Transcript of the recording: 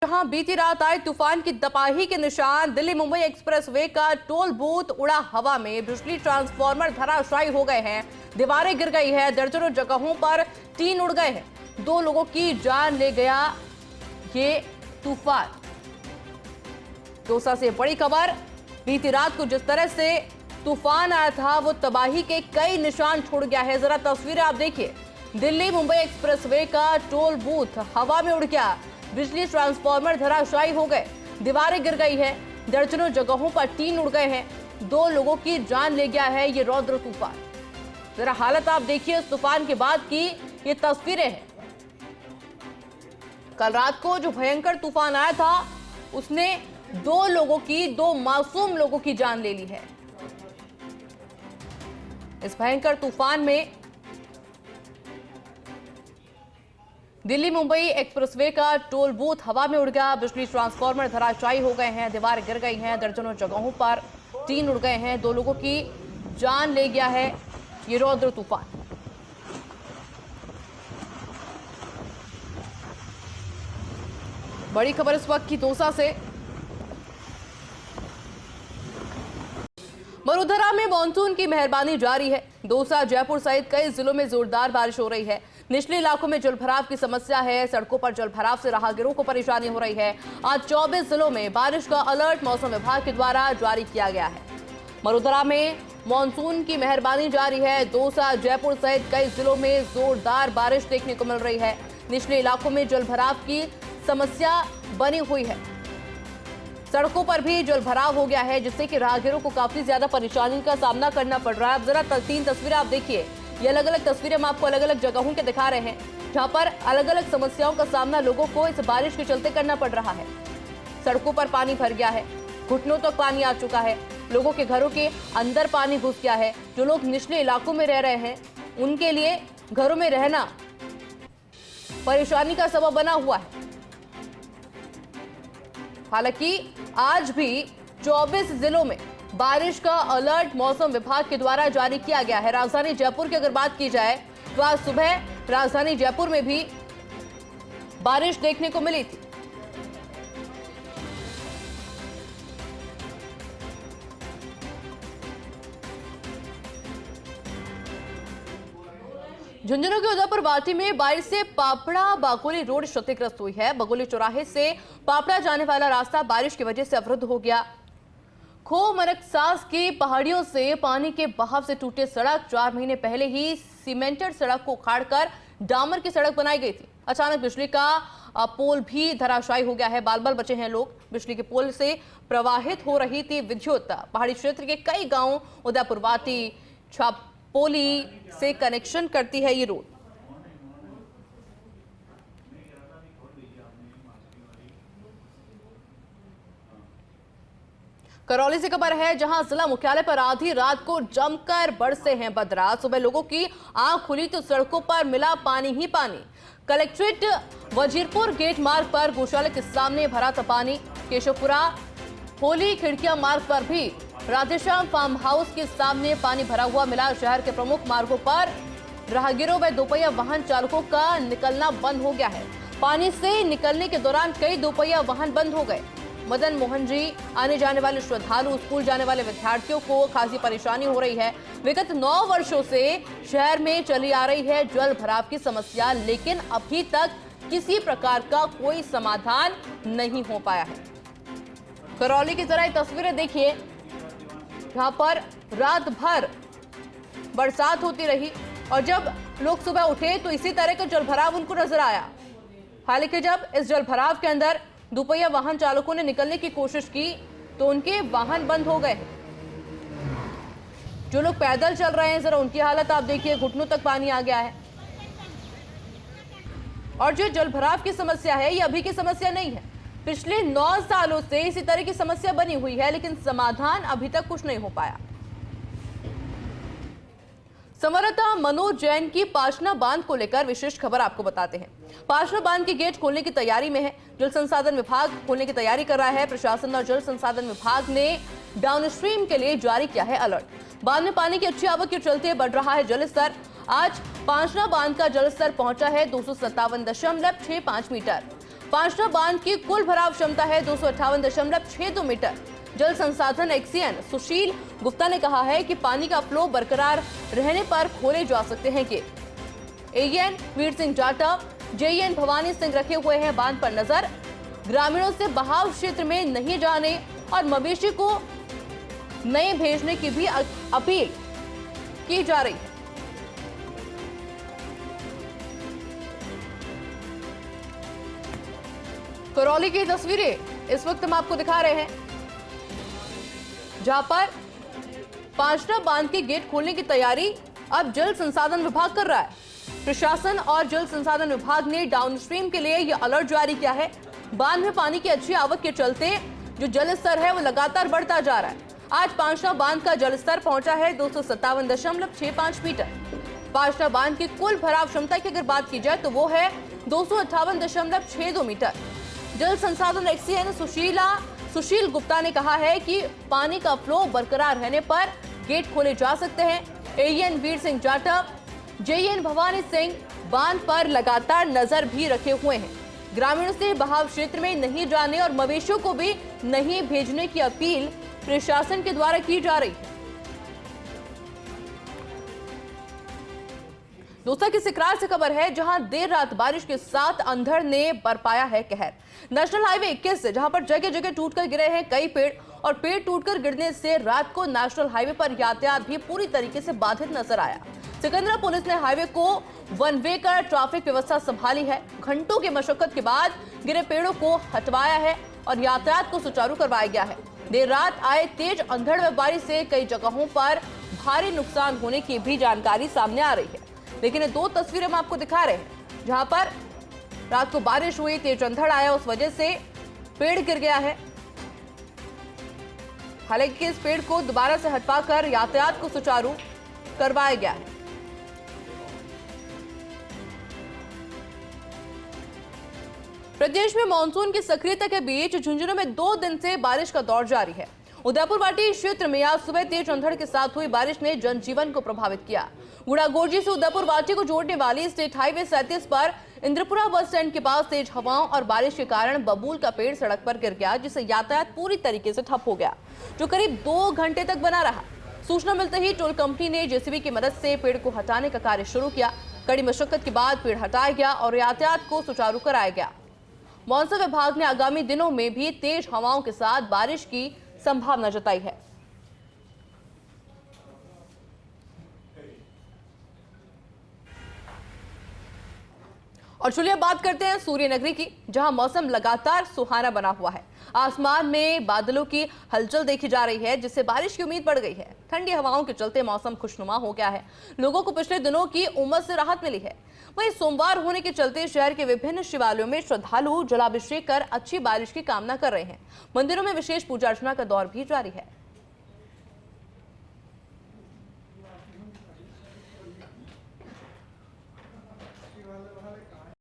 जहां बीती रात आए तूफान की तबाही के निशान, दिल्ली मुंबई एक्सप्रेसवे का टोल बूथ उड़ा हवा में, बिजली ट्रांसफार्मर धराशायी हो गए हैं, दीवारें गिर गई है, दर्जनों जगहों पर टीन उड़ गए हैं, 2 लोगों की जान ले गया ये तूफान। दौसा से बड़ी खबर, बीती रात को जिस तरह से तूफान आया था वो तबाही के कई निशान छोड़ गया है। जरा तस्वीरें आप देखिए, दिल्ली मुंबई एक्सप्रेसवे का टोल बूथ हवा में उड़ गया, बिजली ट्रांसफार्मर धराशायी हो गए, दीवारें गिर गई है, दर्जनों जगहों पर टीन उड़ गए हैं, 2 लोगों की जान ले गया है ये रौद्र तूफान। जरा हालत आप देखिए इस तूफान के बाद की ये तस्वीरें हैं। कल रात को जो भयंकर तूफान आया था उसने 2 मासूम लोगों की जान ले ली है। इस भयंकर तूफान में दिल्ली मुंबई एक्सप्रेसवे का टोल बूथ हवा में उड़ गया, बिजली ट्रांसफार्मर धराशायी हो गए हैं, दीवार गिर गई हैं, दर्जनों जगहों पर टीन उड़ गए हैं, 2 लोगों की जान ले गया है ये रौद्र तूफान। बड़ी खबर इस वक्त की दौसा से। वडोदरा में मानसून की मेहरबानी जारी है। दौसा, जयपुर सहित कई जिलों में जोरदार बारिश हो रही है। निचले इलाकों में जलभराव की समस्या है, सड़कों पर जलभराव से राहगीरों को परेशानी हो रही है। आज 24 जिलों में बारिश का अलर्ट मौसम विभाग के द्वारा जारी किया गया है। वडोदरा में मानसून की मेहरबानी जारी है। दौसा, जयपुर सहित कई जिलों में जोरदार बारिश देखने को मिल रही है। निचले इलाकों में जलभराव की समस्या बनी हुई है, सड़कों पर भी जलभराव हो गया है, जिससे कि राहगीरों को काफी ज्यादा परेशानी का सामना करना पड़ रहा है। अब जरा 3 तस्वीरें आप देखिए, ये अलग अलग तस्वीरें हम आपको अलग अलग जगहों के दिखा रहे हैं जहां पर अलग अलग समस्याओं का सामना लोगों को इस बारिश के चलते करना पड़ रहा है। सड़कों पर पानी भर गया है, घुटनों तक पानी आ चुका है, लोगों के घरों के अंदर पानी घुस गया है। जो लोग निचले इलाकों में रह रहे हैं उनके लिए घरों में रहना परेशानी का सबब बना हुआ है। हालांकि आज भी 24 जिलों में बारिश का अलर्ट मौसम विभाग के द्वारा जारी किया गया है। राजधानी जयपुर की अगर बात की जाए तो आज सुबह राजधानी जयपुर में भी बारिश देखने को मिली थी। झुंझुनू के उदयपुर बाटी में बारिश से पापड़ा बागोली रोड क्षतिग्रस्त हुई है। बगोली चौराहे से पापड़ा जाने वाला रास्ता बारिश की वजह से अवरुद्ध हो गया। खो मनकसास की पहाड़ियों से पानी के बहाव से टूटे सड़क, 4 महीने पहले ही सीमेंटेड सड़क को उखाड़कर डामर की सड़क बनाई गई थी। अचानक बिजली का पोल भी धराशायी हो गया है, बाल बाल बचे हैं लोग। बिजली के पोल से प्रवाहित हो रही थी विद्युत। पहाड़ी क्षेत्र के कई गांव उदयपुर बाटी, छापोली से कनेक्शन करती है ये रोड। करौली से खबर है, जहां जिला मुख्यालय पर आधी रात को जमकर बरसे हैं बदरा। सुबह लोगों की आंख खुली तो सड़कों पर मिला पानी ही पानी। कलेक्ट्रेट वजीरपुर गेट मार्ग पर गौशाला के सामने भरा था पानी। केशवपुरा होली खिड़कियां मार्ग पर भी राधेश्याम फार्म हाउस के सामने पानी भरा हुआ मिला। शहर के प्रमुख मार्गों पर राहगीरों व दोपहिया वाहन चालकों का निकलना बंद हो गया है। पानी से निकलने के दौरान कई दोपहिया वाहन बंद हो गए। मदन मोहन जी आने जाने वाले श्रद्धालु, स्कूल जाने वाले विद्यार्थियों को खासी परेशानी हो रही है। विगत 9 वर्षों से शहर में चली आ रही है जल भराव की समस्या, लेकिन अभी तक किसी प्रकार का कोई समाधान नहीं हो पाया है। करौली की जरा तस्वीरें देखिए, जहां पर रात भर बरसात होती रही और जब लोग सुबह उठे तो इसी तरह का जल भराव उनको नजर आया। हालांकि जब इस जल भराव के अंदर दोपहिया वाहन चालकों ने निकलने की कोशिश की तो उनके वाहन बंद हो गए। जो लोग पैदल चल रहे हैं जरा उनकी हालत आप देखिए, घुटनों तक पानी आ गया है। और जो जलभराव की समस्या है ये अभी की समस्या नहीं है, पिछले 9 सालों से इसी तरह की समस्या बनी हुई है, लेकिन समाधान अभी तक कुछ नहीं हो पाया। संवाददाता मनोज जैन की पाशना बांध को लेकर विशेष खबर आपको बताते हैं। पाशना बांध के गेट खोलने की तैयारी में है। जल संसाधन विभाग खोलने की तैयारी कर रहा है। प्रशासन और जल संसाधन विभाग ने डाउनस्ट्रीम के लिए जारी किया है अलर्ट। बांध में पानी की अच्छी आवक के चलते बढ़ रहा है जल स्तर। आज पाशना बांध का जल स्तर पहुंचा है 257.65 मीटर। पांचना बांध की कुल भराव क्षमता है 258.62 मीटर। जल संसाधन एक्सीएन सुशील गुप्ता ने कहा है कि पानी का फ्लो बरकरार रहने पर खोले जा सकते हैं gate. A N Veer Singh Jatav, J N Bhawani Singh रखे हुए हैं बांध पर नजर। ग्रामीणों से बहाव क्षेत्र में नहीं जाने और मवेशी को नहीं भेजने की भी अपील की जा रही है। करौली की तस्वीरें इस वक्त हम आपको दिखा रहे हैं, जहां पर पांचना बांध के गेट खोलने की तैयारी अब जल संसाधन विभाग कर रहा है। प्रशासन और जल संसाधन विभाग ने डाउनस्ट्रीम के लिए यह अलर्ट जारी किया है। बांध में पानी की अच्छी आवक के चलते जो जल स्तर है वो लगातार बढ़ता जा रहा है। आज पांचना बांध का जल स्तर पहुंचा है 257.65 मीटर। पांचना बांध की कुल भराव क्षमता की अगर बात की जाए तो वो है 258.62 मीटर। जल संसाधन एक्सीएन सुशील गुप्ता ने कहा है कि पानी का फ्लो बरकरार रहने पर गेट खोले जा सकते हैं। एएन वीर सिंह जाटव, जेएन भवानी सिंह बांध पर लगातार नजर भी रखे हुए हैं। ग्रामीणों से बहाव क्षेत्र में नहीं जाने और मवेशियों को भी नहीं भेजने की अपील प्रशासन के द्वारा की जा रही है। दोस्तों की सिकरार से खबर है, जहां देर रात बारिश के साथ अंधड़ ने बरपाया है कहर। नेशनल हाईवे 21 से जहां पर जगह जगह टूटकर गिरे हैं कई पेड़ और पेड़ टूटकर गिरने से रात को नेशनल हाईवे पर यातायात भी पूरी तरीके से बाधित नजर आया। सिकंदरा पुलिस ने हाईवे को वन वे कर ट्रैफिक व्यवस्था संभाली है। घंटों की मशक्कत के बाद गिरे पेड़ों को हटवाया है और यातायात को सुचारू करवाया गया है। देर रात आए तेज अंधड़ व बारिश से कई जगहों पर भारी नुकसान होने की भी जानकारी सामने आ रही है। लेकिन ये दो तस्वीरें हम आपको दिखा रहे हैं, जहां पर रात को बारिश हुई, तेज अंधड़ आया, उस वजह से पेड़ गिर गया है। हालांकि इस पेड़ को दोबारा से हटवाकर यातायात को सुचारू करवाया गया है। प्रदेश में मानसून की सक्रियता के बीच झुंझुनू में 2 दिन से बारिश का दौर जारी है। उदयपुर वाटी क्षेत्र में आज सुबह तेज अंधड़ के साथ हुई बारिश ने जनजीवन को प्रभावित किया। गुड़ागोरजी से उदयपुर वाटी को जोड़ने वाली स्टेट हाईवे 37 पर इंद्रपुरा बस स्टैंड के पास तेज हवाओं और बारिश के कारण बबूल का पेड़ सड़क पर गिर गया, जिससे यातायात पूरी तरीके से ठप हो गया, जो करीब 2 घंटे तक बना रहा। सूचना मिलते ही टोल कंपनी ने जेसीबी की मदद से पेड़ को हटाने का कार्य शुरू किया। कड़ी मशक्कत के बाद पेड़ हटाया गया और यातायात को सुचारू कराया गया। मौसम विभाग ने आगामी दिनों में भी तेज हवाओं के साथ बारिश की संभावना जताई है। और चलिए बात करते हैं सूर्य नगरी की, जहां मौसम लगातार सुहाना बना हुआ है। आसमान में बादलों की हलचल देखी जा रही है, जिससे बारिश की उम्मीद बढ़ गई है। ठंडी हवाओं के चलते मौसम खुशनुमा हो गया है। लोगों को पिछले दिनों की उमस से राहत मिली है। वहीं सोमवार होने के चलते शहर के विभिन्न शिवालयों में श्रद्धालु जलाभिषेक कर अच्छी बारिश की कामना कर रहे हैं। मंदिरों में विशेष पूजा अर्चना का दौर भी जारी है।